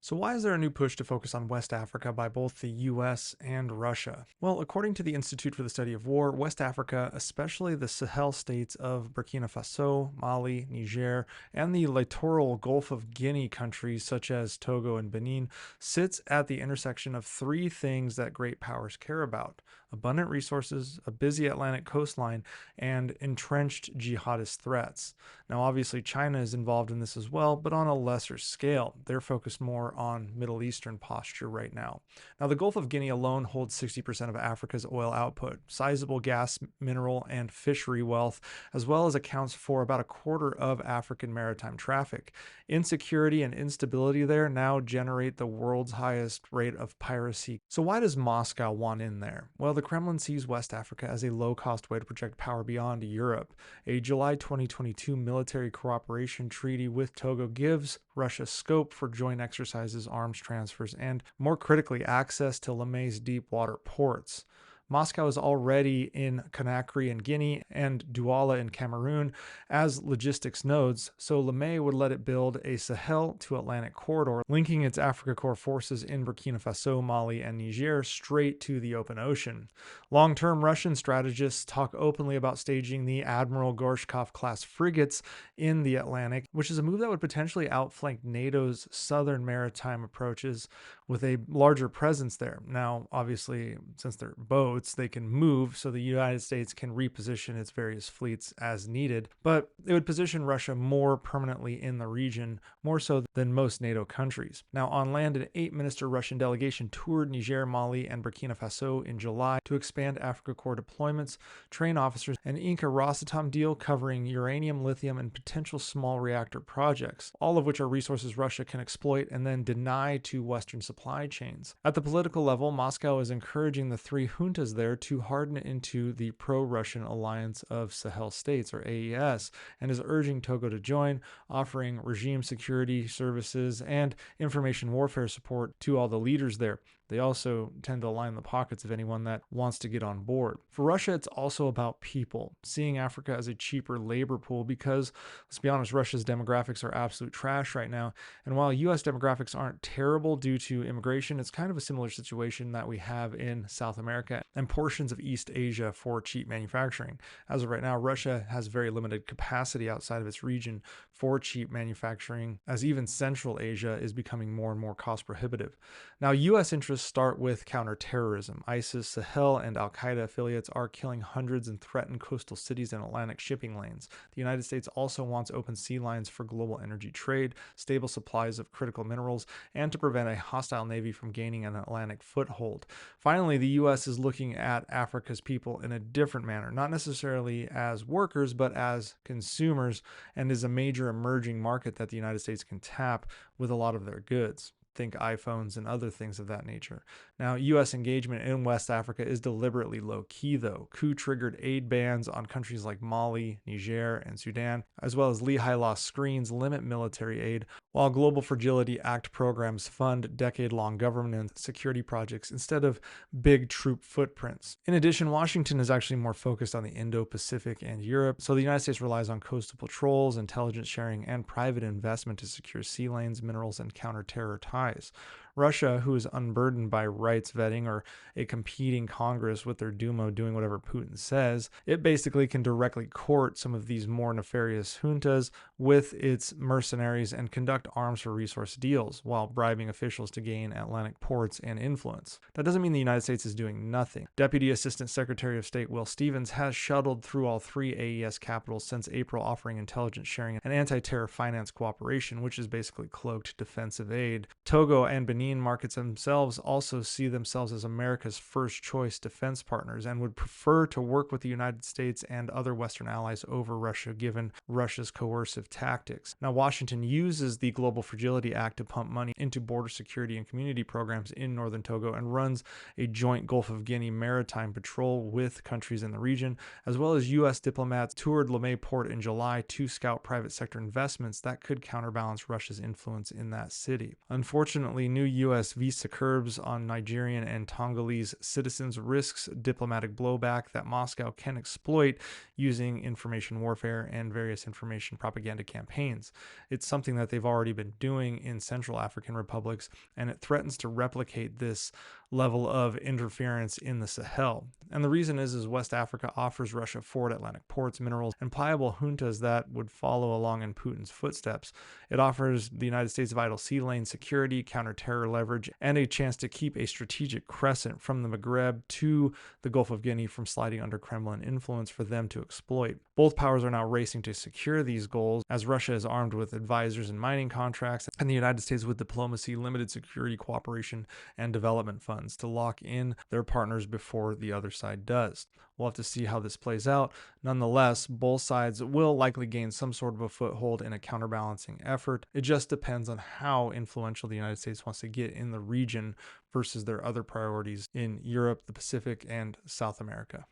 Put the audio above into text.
So, why is there a new push to focus on West Africa by both the US and Russia? Well, according to the Institute for the Study of War, West Africa, especially the Sahel states of Burkina Faso, Mali, Niger, and the littoral Gulf of Guinea countries such as Togo and Benin, sits at the intersection of three things that great powers care about: abundant resources, a busy Atlantic coastline, and entrenched jihadist threats. Now, obviously, China is involved in this as well, but on a lesser scale. They're focused more on Middle Eastern posture right now. Now, the Gulf of Guinea alone holds 60% of Africa's oil output, sizable gas, mineral, and fishery wealth, as well as accounts for about a quarter of African maritime traffic. Insecurity and instability there now generate the world's highest rate of piracy. So, why does Moscow want in there? Well, the Kremlin sees West Africa as a low cost way to project power beyond Europe. A July 2022 military cooperation treaty with Togo gives Russia scope for joint exercises, arms transfers, and more critically, access to Lamé's deep water ports. Moscow is already in Conakry in Guinea and Douala in Cameroon as logistics nodes, so Lamé would let it build a Sahel to Atlantic corridor, linking its Africa Corps forces in Burkina Faso, Mali, and Niger straight to the open ocean. Long term, Russian strategists talk openly about staging the Admiral Gorshkov class frigates in the Atlantic, which is a move that would potentially outflank NATO's southern maritime approaches with a larger presence there. Now, obviously, since they're boats, they can move, so the United States can reposition its various fleets as needed, but it would position Russia more permanently in the region, more so than most NATO countries. Now, on land, an 8 minister Russian delegation toured Niger, Mali, and Burkina Faso in July to expand Africa Corps deployments, train officers, and ink a Rosatom deal covering uranium, lithium, and potential small reactor projects, all of which are resources Russia can exploit and then deny to Western supply chains. At the political level, Moscow is encouraging the three juntas there to harden into the pro-Russian Alliance of Sahel States, or AES, and is urging Togo to join, offering regime security services and information warfare support to all the leaders there. They also tend to line the pockets of anyone that wants to get on board. For Russia, it's also about people, seeing Africa as a cheaper labor pool because, let's be honest, Russia's demographics are absolute trash right now. And while US demographics aren't terrible due to immigration, it's kind of a similar situation that we have in South America and portions of East Asia for cheap manufacturing. As of right now, Russia has very limited capacity outside of its region for cheap manufacturing, as even Central Asia is becoming more and more cost prohibitive. Now, US interests start with counterterrorism. ISIS, Sahel, and Al Qaeda affiliates are killing hundreds and threaten coastal cities and Atlantic shipping lanes. The United States also wants open sea lines for global energy trade, stable supplies of critical minerals, and to prevent a hostile navy from gaining an Atlantic foothold. Finally, the US is looking at Africa's people in a different manner, not necessarily as workers, but as consumers, and is a major emerging market that the United States can tap with a lot of their goods. Think iPhones and other things of that nature. Now, U.S. engagement in West Africa is deliberately low key, though. Coup triggered aid bans on countries like Mali, Niger, and Sudan, as well as Lehigh Law screens limit military aid, while Global Fragility Act programs fund decade long government and security projects instead of big troop footprints. In addition, Washington is actually more focused on the Indo Pacific and Europe, so the United States relies on coastal patrols, intelligence sharing, and private investment to secure sea lanes, minerals, and counter terror ties. Russia, who is unburdened by rights vetting or a competing Congress with their Duma doing whatever Putin says, it basically can directly court some of these more nefarious juntas with its mercenaries and conduct arms for resource deals while bribing officials to gain Atlantic ports and influence. That doesn't mean the United States is doing nothing. Deputy Assistant Secretary of State Will Stevens has shuttled through all three AES capitals since April, offering intelligence sharing and anti-terror finance cooperation, which is basically cloaked defensive aid. Togo and Benin markets themselves also see themselves as America's first choice defense partners and would prefer to work with the United States and other Western allies over Russia given Russia's coercive tactics. Now, Washington uses the Global Fragility Act to pump money into border security and community programs in northern Togo and runs a joint Gulf of Guinea maritime patrol with countries in the region, as well as U.S. diplomats toured Lamé Port in July to scout private sector investments that could counterbalance Russia's influence in that city. Unfortunately, Unfortunately, new U.S. visa curbs on Nigerian and Tongolese citizens risks diplomatic blowback that Moscow can exploit using information warfare and various information propaganda campaigns. It's something that they've already been doing in Central African republics, and it threatens to replicate this level of interference in the Sahel. And the reason is West Africa offers Russia forward Atlantic ports, minerals, and pliable juntas that would follow along in Putin's footsteps. It offers the United States vital sea lane security, counter-terror leverage, and a chance to keep a strategic crescent from the Maghreb to the Gulf of Guinea from sliding under Kremlin influence for them to exploit. Both powers are now racing to secure these goals, as Russia is armed with advisors and mining contracts, and the United States with diplomacy, limited security cooperation, and development funds to lock in their partners before the other side does. We'll have to see how this plays out. Nonetheless, both sides will likely gain some sort of a foothold in a counterbalancing effort. It just depends on how influential the United States wants to get in the region versus their other priorities in Europe, the Pacific, and South America.